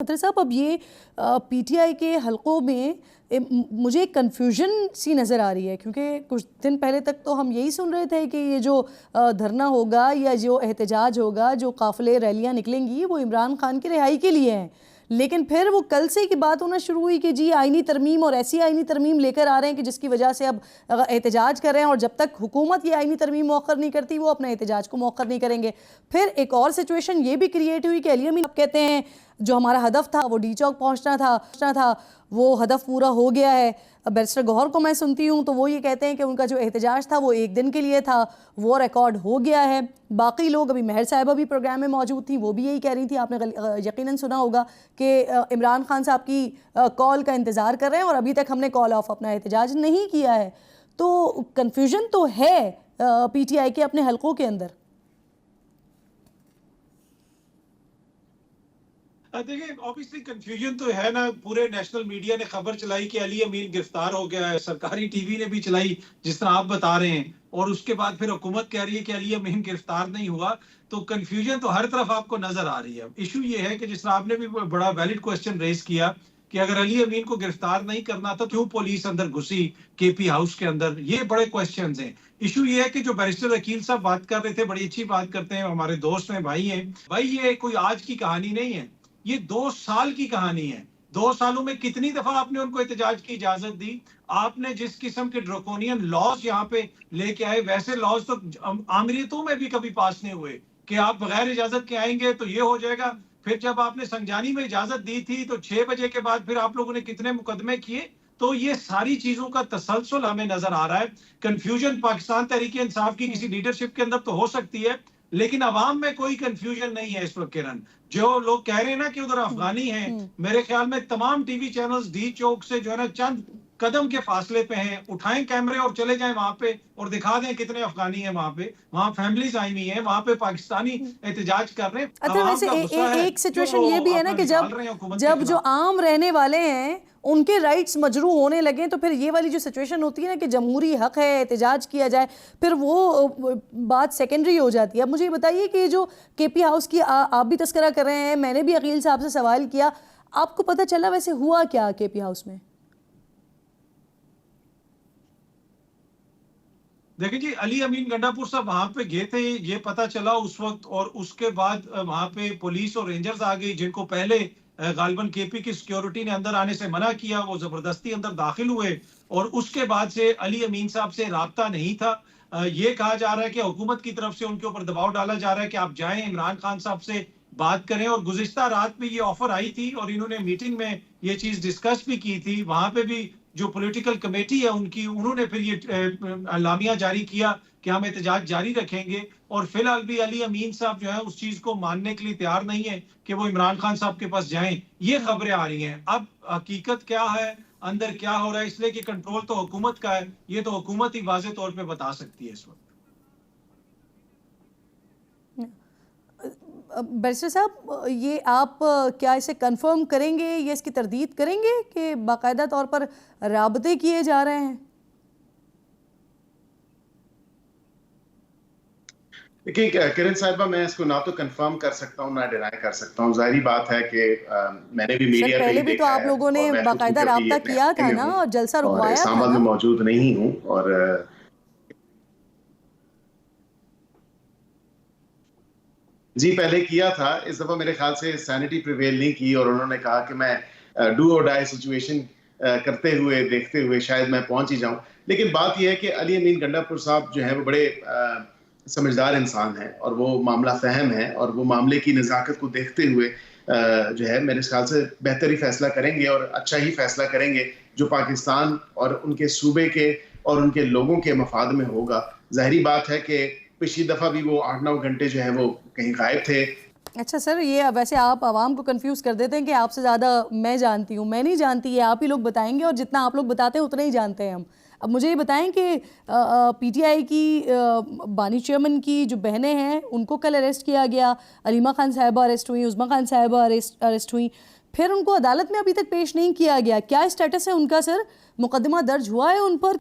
खत्री साहब, अब ये पीटीआई के हलकों में मुझे एक कन्फ्यूजन सी नज़र आ रही है, क्योंकि कुछ दिन पहले तक तो हम यही सुन रहे थे कि ये जो धरना होगा या जो एहतजाज होगा, जो काफ़िले रैलियां निकलेंगी, वो इमरान खान की रिहाई के लिए हैं। लेकिन फिर वो कल से की बात होना शुरू हुई कि जी आईनी तरमीम और ऐसी आईनी तरमीम लेकर आ रहे हैं कि जिसकी वजह से अब एहतजाज कर रहे हैं, और जब तक हुकूमत ये आईनी तरमीम मौखर नहीं करती वो अपना एहतजाज को मौखर नहीं करेंगे। फिर एक और सिचुएशन ये भी क्रिएट हुई कि अली अमीन अब कहते हैं जो हमारा हदफ था वो डी चौक पहुंचना था, वो हदफ पूरा हो गया है। बैरिस्टर गौहर को मैं सुनती हूँ तो वो ये कहते हैं कि उनका जो एहतजाज था वो एक दिन के लिए था, वो रिकॉर्ड हो गया है। बाकी लोग, अभी महर साहिबा भी प्रोग्राम में मौजूद थी, वो भी यही कह रही थी, आपने यकीनन सुना होगा कि इमरान खान साहब की कॉल का इंतज़ार कर रहे हैं और अभी तक हमने कॉल ऑफ अपना एहतजाज नहीं किया है। तो कन्फ्यूजन तो है पीटीआई के अपने हलकों के अंदर। देखिए, ऑब्वियसली कंफ्यूजन तो है ना। पूरे नेशनल मीडिया ने खबर चलाई कि अली अमीन गिरफ्तार हो गया है, सरकारी टीवी ने भी चलाई जिस तरह आप बता रहे हैं, और उसके बाद फिर हुकूमत कह रही है कि अली अमीन गिरफ्तार नहीं हुआ। तो कंफ्यूजन तो हर तरफ आपको नजर आ रही है। इशू ये है कि जिस तरह आपने भी बड़ा वैलिड क्वेश्चन रेज किया कि अगर अली अमीन को गिरफ्तार नहीं करना था, क्यों पुलिस अंदर घुसी केपी हाउस के अंदर, ये बड़े क्वेश्चन हैं। इशू ये है कि जो बैरिस्टर वकील साहब बात कर रहे थे, बड़ी अच्छी बात करते हैं, हमारे दोस्त हैं, भाई हैं। भाई ये कोई आज की कहानी नहीं है, ये 2 साल की कहानी है। 2 सालों में कितनी दफा आपने उनको एहतजाज की इजाजत दी? आपने जिस किस्म के ड्रकोनियन लॉज यहाँ पे लेके आए, वैसे लॉज तो आमिरियतों में भी कभी पास नहीं हुए कि आप बगैर इजाजत के आएंगे तो ये हो जाएगा। फिर जब आपने संजानी में इजाजत दी थी तो 6 बजे के बाद फिर आप लोगों ने कितने मुकदमे किए। तो ये सारी चीजों का तसलसल हमें नजर आ रहा है। कंफ्यूजन पाकिस्तान तहरीक इंसाफ की किसी लीडरशिप के अंदर तो हो सकती है, लेकिन अवाम में कोई कंफ्यूजन नहीं है इस वक्त। किरण, जो लोग कह रहे हैं ना कि उधर अफगानी हैं, मेरे ख्याल में तमाम टीवी चैनल्स डी चौक से जो है ना चंद कदम के फासले पे हैं। उठाएं कैमरे और चले जाएं वहां पे और दिखा दें कितने अफगानी हैं वहां पे। वहां फैमिलीज आई हुई हैं, वहां पे पाकिस्तानी एहतजाज कर रहे हैं। अच्छा, वैसे एक सिचुएशन ये भी है ना कि जब जो आम रहने वाले हैं उनके राइट्स मजरू होने लगे, तो फिर ये वाली जो सिचुएशन होती है ना कि जमहूरी हक है एहतजाज किया जाए, फिर वो बात सेकेंडरी हो जाती है। अब मुझे ये बताइए कि जो केपी हाउस की आप भी तस्करा कर रहे हैं, मैंने भी अकील साहब से सवाल किया, आपको पता चला वैसे हुआ क्या केपी हाउस में? देखिए जी, अली अमीन गंडापुर साहब वहां पे गए थे, ये पता चला उस वक्त, और उसके बाद वहां पे पुलिस और रेंजर्स आ गई, जिनको पहले गालिबन केपी की सिक्योरिटी ने अंदर आने से मना किया। वो जबरदस्ती अंदर दाखिल हुए और उसके बाद से अली अमीन साहब से राब्ता नहीं था। ये कहा जा रहा है कि हुकूमत की तरफ से उनके ऊपर दबाव डाला जा रहा है कि आप जाएं, इमरान खान साहब से बात करें। और गुज़िश्ता रात में ये ऑफर आई थी और इन्होंने मीटिंग में ये चीज डिस्कस भी की थी। वहां पे भी जो पॉलिटिकल कमेटी है उनकी, उन्होंने फिर ये अलामिया जारी किया कि हम एहतजाज जारी रखेंगे। और फिलहाल भी अली अमीन साहब जो है उस चीज को मानने के लिए तैयार नहीं है कि वो इमरान खान साहब के पास जाएं। ये खबरें आ रही हैं। अब हकीकत क्या है, अंदर क्या हो रहा है, इसलिए कि कंट्रोल तो हुकूमत का है, ये तो हुकूमत ही वाज़ेह तौर पे बता सकती है इस वक्त। बैरिस्टर साहब, ये आप क्या इसे कंफर्म करेंगे या इसकी तरदीद करेंगे कि बाकायदा तौर पर राबते किए जा रहे हैं? देखिए किरण साहिबा, मैं इसको ना तो कंफर्म कर सकता हूँ ना डिनाई कर सकता हूँ। जाहिर बात है कि मैंने भी मीडिया पे ही भी तो देखा आप है लोगों ने और मैं बाकायदा राब्ता किया था ना और जलसा रुकवाया था इस्लामाबाद में मौजूद नहीं हूँ। और जी पहले किया था, इस दफा मेरे ख्याल से सैनिटी प्रिवेल नहीं की और उन्होंने कहा कि मैं डू और डाई सिचुएशन करते हुए देखते हुए शायद मैं पहुंच ही जाऊं। लेकिन बात यह है कि अली अमीन गंडापुर साहब जो है वो बड़े समझदार इंसान हैं और वो मामला फहम है और वो मामले की नज़ाकत को देखते हुए जो है मेरे ख्याल से बेहतर ही फैसला करेंगे और अच्छा ही फैसला करेंगे जो पाकिस्तान और उनके सूबे के और उनके लोगों के मफाद में होगा। जाहिर बात है कि पिछली दफा भी वो 8-9 घंटे जो है वो कहीं गायब थे। अच्छा सर, ये वैसे आप आवाम को कंफ्यूज कर देते हैं कि आपसे ज़्यादा मैं जानती हूँ। मैं नहीं जानती, ये आप ही लोग बताएंगे और जितना आप लोग बताते हैं उतना ही जानते हैं हम। अब मुझे ये बताएं कि पीटीआई की बानी चेयरमैन की जो बहनें हैं उनको कल अरेस्ट किया गया, अलीमा खान साहिबा अरेस्ट हुई, उज़्मा खान साहिबा अरेस्ट हुई, फिर उनको अदालत में अभी तक पेश नहीं किया गया। क्या स्टेटस है उनका सर? मुकदमा दर्ज हुआ है उन पर?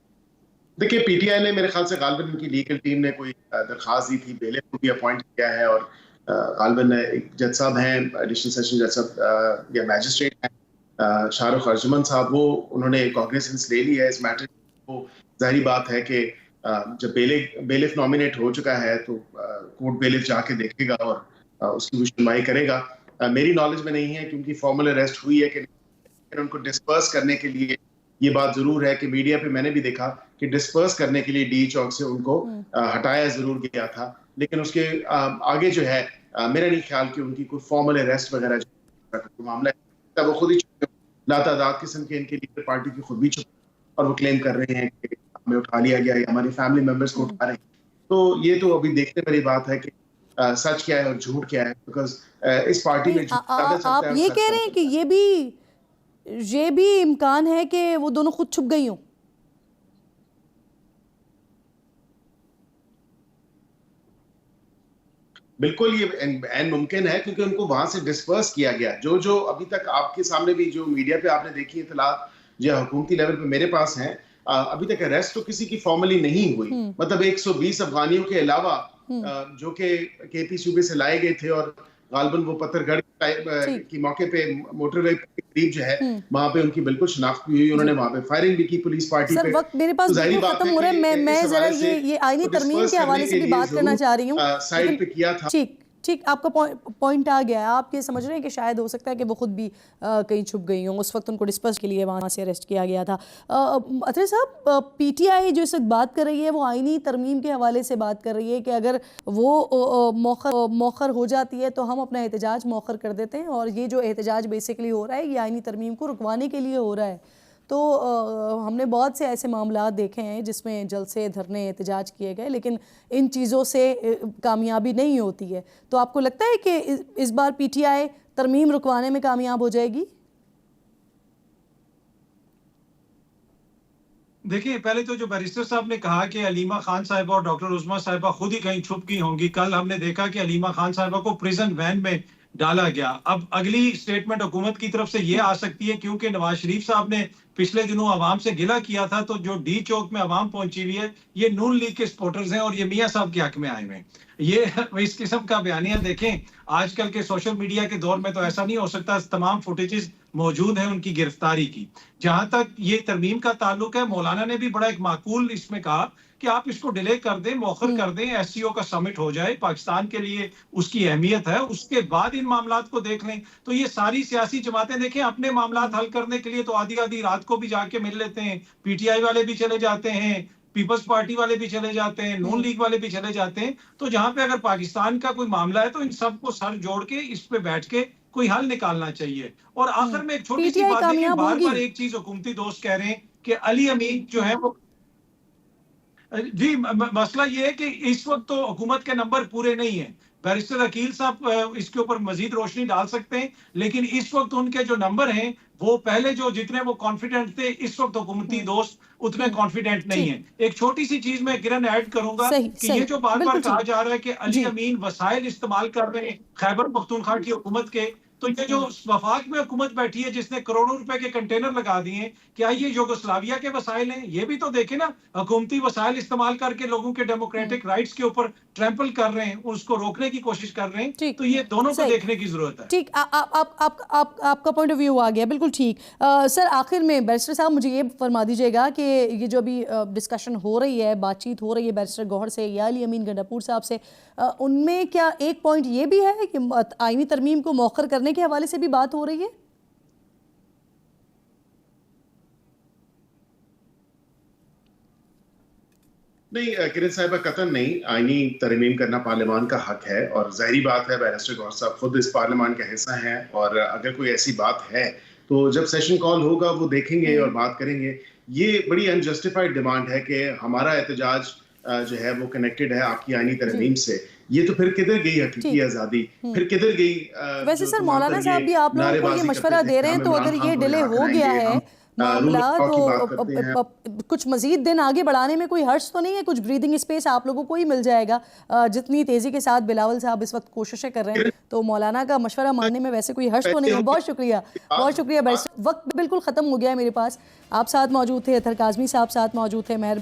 देखिए, पीटीआई ने मेरे ख्याल से गालिबन उनकी लीगल टीम ने कोई दरखास्त दी थी, बेले को भी अपॉइंट किया है और गालिबन एक जज साहब हैं, एडिशनल सेशन जज साहब या मैजिस्ट्रेट हैं शाहरुख अर्जुमन साहब, वो उन्होंने कॉग्निजेंस ले लिया है इस मैटर को। जाहिर बात है कि जब बेलिफ नॉमिनेट हो चुका है तो कोर्ट बेलिफ जाके देखेगा और उसकी सुनवाई करेगा। मेरी नॉलेज में नहीं है क्योंकि फॉर्मल अरेस्ट हुई है कि उनको डिस्पर्स करने के लिए, ये बात जरूर है कि मीडिया पे मैंने भी देखा कि डिस्पर्स करने के लिए डी चौक से उनको हटाया जरूर गया था, लेकिन उसके आगे जो है मेरा नहीं ख्याल कि उनकी कोई फॉर्मल अरेस्ट वगैरह जो मामला है वो खुद ही लातादाद किस्म के इनके लीडर पार्टी की खुद भी चुप और वो क्लेम कर रहे हैं कि हमें उठा लिया गया या हमारी फैमिली मेंबर्स को उठा रहे हैं। तो ये तो अभी देखने वाली बात है कि सच क्या है और झूठ क्या है, बिकॉज इस पार्टी में आप ये कह रहे हैं कि ये भी इम्कान है कि वो दोनों खुद छुप गई हों? बिल्कुल, ये एन मुमकिन है क्योंकि उनको वहां से डिस्पर्स किया गया। जो अभी तक आपके सामने भी जो मीडिया पे आपने देखी इतलात जो हुकूमती लेवल पे मेरे पास हैं, अभी तक अरेस्ट तो किसी की फॉर्मली नहीं हुई। मतलब 120 अफगानियों के अलावा जो कि केपी सूबे से लाए गए थे और गालिबन वो पत्थरगढ़ की मौके पे मोटरवे के करीब जो है वहां पे उनकी बिल्कुल शिनाख्त हुई, उन्होंने वहां पे फायरिंग भी की पुलिस पार्टी पे। सर वक्त मेरे पास बिल्कुल खत्म हो रहा है, मैं जरा ये आईनी तरमीम के हवाले से भी बात करना चाह रही हूँ। साइड पे किया था। ठीक आपका पॉइंट आ गया है। आप ये समझ रहे हैं कि शायद हो सकता है कि वो खुद भी कहीं छुप गई हों, उस वक्त उनको डिस्पर्स के लिए वहाँ से अरेस्ट किया गया था। अतरे साहब, पीटीआई जो इस वक्त बात कर रही है वो आईनी तरमीम के हवाले से बात कर रही है कि अगर वो मौखर हो जाती है तो हम अपना एहतजाज मौखर कर देते हैं, और ये जो एहतजाज बेसिकली हो रहा है ये आईनी तरमीम को रुकवाने के लिए हो रहा है। तो हमने बहुत से ऐसे मामला देखे हैं जिसमें जलसे, धरने, एहतजाज किए गए, लेकिन इन चीज़ों से कामयाबी नहीं होती है। तो आपको लगता है कि इस बार पीटीआई तरमीम रुकवाने में कामयाब हो जाएगी? देखिए, पहले तो जो बैरिस्टर साहब ने कहा कि अलीमा खान साहिबा और डॉक्टर उस्मा साहिबा खुद ही कहीं छुप गई होंगी, कल हमने देखा कि अलीमा खान साहिबा को प्रिजन वैन में डाला गया। अब अगली स्टेटमेंट हुकूमत की तरफ से ये आ सकती है, क्योंकि नवाज शरीफ साहब ने पिछले दिनों आवाम से गिला किया था, तो जो डी चौक में आवाम पहुंची हुई है ये नून लीग के सपोर्टर्स हैं और ये मियां साहब के हक में आए हुए हैं। ये इस किस्म का बयानिया देखें, आजकल के सोशल मीडिया के दौर में तो ऐसा नहीं हो सकता। तमाम फुटेजेस मौजूद है उनकी गिरफ्तारी की। जहां तक ये तरमीम का ताल्लुक है, मौलाना ने भी बड़ा एक माकूल इसमें कहा कि आप इसको डिले कर दें, मौखर कर दें, एससीओ का समिट हो जाए, पाकिस्तान के लिए उसकी अहमियत है, उसके बाद इन मामलात को देख लें। तो ये सारी सियासी जमातें देखें अपने मामलात हल करने के लिए तो आधी आधी रात को भी जाके मिल लेते हैं। पीटीआई वाले भी चले जाते हैं, पीपल्स पार्टी वाले भी चले जाते हैं, नून लीग वाले भी चले जाते हैं। तो जहां पे अगर पाकिस्तान का कोई मामला है तो इन सबको सर जोड़ के इस पे बैठ के कोई हल निकालना चाहिए। और आखिर में एक छोटी सी बात है, बार बार एक चीज हुकूमती दोस्त कह रहे हैं कि अली अमीन जो है वो जी, मसला ये है कि इस वक्त तो हुकूमत के नंबर पूरे नहीं है। बैरिस्टर अकील साहब इसके ऊपर मजीद रोशनी डाल सकते हैं, लेकिन इस वक्त उनके जो नंबर हैं वो पहले जो जितने वो कॉन्फिडेंट थे, इस वक्त हुकूमती दोस्त उतने कॉन्फिडेंट नहीं है। एक छोटी सी चीज मैं किरण ऐड करूंगा कि ये जो बार बार कहा जा रहा है कि अली अमीन वसाइल इस्तेमाल कर रहे हैं खैबर पख्तूनख्वा की हुकूमत के, तो ये जो वफाक में हुकूमत बैठी है जिसने करोड़ों रुपए के कंटेनर लगा दिए हैं, क्या ये यूगोस्लाविया के वसाइल हैं? ये भी तो देखें ना, हुकूमती वसाइल इस्तेमाल करके लोगों के डेमोक्रेटिक राइट्स के ऊपर ट्रैम्पल कर रहे हैं, उसको रोकने की कोशिश कर रहे हैं। तो ये दोनों को देखने की जरूरत है। ठीक, आपका पॉइंट ऑफ व्यू आ गया, बिल्कुल ठीक। सर, आखिर में बैरिस्टर साहब मुझे ये फरमा दीजिएगा कि ये जो अभी डिस्कशन हो रही है, बातचीत हो रही है बैरिस्टर गौहर से या अली अमीन गंडापुर साहब से, उनमें क्या एक पॉइंट ये भी है कि आईनी तरमीम को मौखर करने के हवाले से भी बात हो रही है? नहीं किरण साहिबा, कतन नहीं। आईनी तरमीम करना पार्लियामान का हक है और जाहिर बात है बैरिस्टर गौहर साहब खुद इस पार्लियामान का हिस्सा हैं, और अगर कोई ऐसी बात है तो जब सेशन कॉल होगा वो देखेंगे और बात करेंगे। ये बड़ी अनजस्टिफाइड डिमांड है कि हमारा एहतजाज जो है वो कनेक्टेड है आपकी आईनी तरमीम से। ये तो फिर किधर गई हकीकी आज़ादी, फिर किधर गई? वैसे सर, मौलाना साहब भी आप लोगों को ये मशवरा दे रहे हैं, तो अगर ये डिले हो गया है मामला rule of law की बात करते हैं। तो कुछ मजीद दिन आगे बढ़ाने में कोई हर्ष तो नहीं है? कुछ ब्रीदिंग स्पेस आप लोगों को ही मिल जाएगा जितनी तेज़ी के साथ बिलावल साहब इस वक्त कोशिशें कर रहे हैं। तो मौलाना का मशवरा मानने में वैसे कोई हर्ष तो नहीं है। बहुत शुक्रिया बैरिस्टर। वक्त बिल्कुल ख़त्म हो गया है मेरे पास। आप साथ मौजूद थे, अतहर काज़मी साहब साथ मौजूद थे, मेहर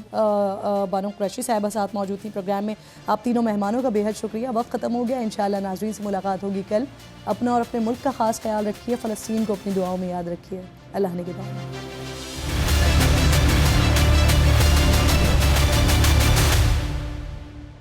बानो कुरैशी साहिबा साथ मौजूद थी प्रोग्राम में। आप तीनों मेहमानों का बेहद शुक्रिया। वक्त ख़त्म हो गया। इंशाअल्लाह नाज़रीन से मुलाकात होगी कल। अपना और अपने मुल्क का ख़ास ख्याल रखिए। फ़लस्तीन को अपनी दुआओं में याद रखिए। अल्लाह ने के बाद।